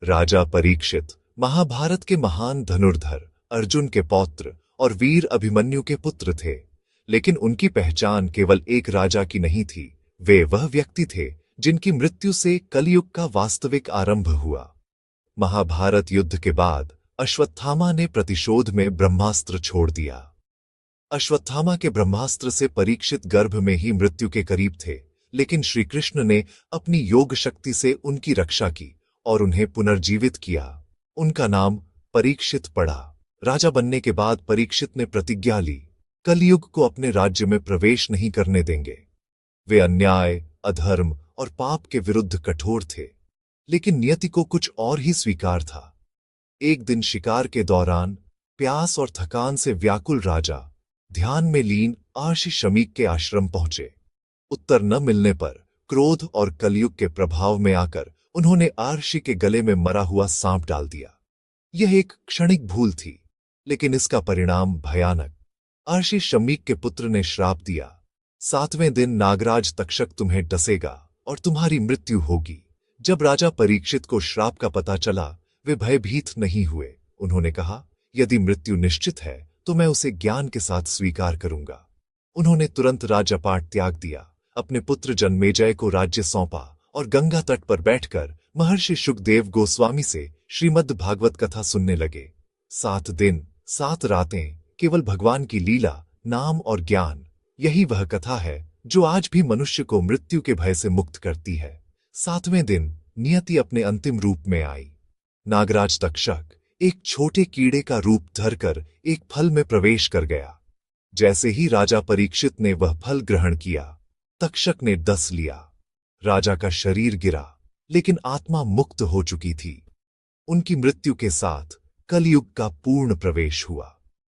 राजा परीक्षित महाभारत के महान धनुर्धर अर्जुन के पौत्र और वीर अभिमन्यु के पुत्र थे, लेकिन उनकी पहचान केवल एक राजा की नहीं थी। वे वह व्यक्ति थे जिनकी मृत्यु से कलयुग का वास्तविक आरंभ हुआ। महाभारत युद्ध के बाद अश्वत्थामा ने प्रतिशोध में ब्रह्मास्त्र छोड़ दिया। अश्वत्थामा के ब्रह्मास्त्र से परीक्षित गर्भ में ही मृत्यु के करीब थे, लेकिन श्री कृष्ण ने अपनी योग शक्ति से उनकी रक्षा की और उन्हें पुनर्जीवित किया। उनका नाम परीक्षित पड़ा। राजा बनने के बाद परीक्षित ने प्रतिज्ञा ली, कलयुग को अपने राज्य में प्रवेश नहीं करने देंगे। वे अन्याय, अधर्म और पाप के विरुद्ध कठोर थे, लेकिन नियति को कुछ और ही स्वीकार था। एक दिन शिकार के दौरान प्यास और थकान से व्याकुल राजा ध्यान में लीन आर्षि शमीक के आश्रम पहुंचे। उत्तर न मिलने पर क्रोध और कलयुग के प्रभाव में आकर उन्होंने आर्षि के गले में मरा हुआ सांप डाल दिया। यह एक क्षणिक भूल थी, लेकिन इसका परिणाम भयानक। आर्षि शमीक के पुत्र ने श्राप दिया, 7वें दिन नागराज तक्षक तुम्हें डसेगा और तुम्हारी मृत्यु होगी। जब राजा परीक्षित को श्राप का पता चला, वे भयभीत नहीं हुए। उन्होंने कहा, यदि मृत्यु निश्चित है तो मैं उसे ज्ञान के साथ स्वीकार करूंगा। उन्होंने तुरंत राजपाट त्याग दिया, अपने पुत्र जन्मेजय को राज्य सौंपा और गंगा तट पर बैठकर महर्षि शुकदेव गोस्वामी से श्रीमद् भागवत कथा सुनने लगे। 7 दिन 7 रातें केवल भगवान की लीला, नाम और ज्ञान, यही वह कथा है जो आज भी मनुष्य को मृत्यु के भय से मुक्त करती है। 7वें दिन नियति अपने अंतिम रूप में आई। नागराज तक्षक एक छोटे कीड़े का रूप धरकर एक फल में प्रवेश कर गया। जैसे ही राजा परीक्षित ने वह फल ग्रहण किया, तक्षक ने डस लिया। राजा का शरीर गिरा, लेकिन आत्मा मुक्त हो चुकी थी। उनकी मृत्यु के साथ कलयुग का पूर्ण प्रवेश हुआ।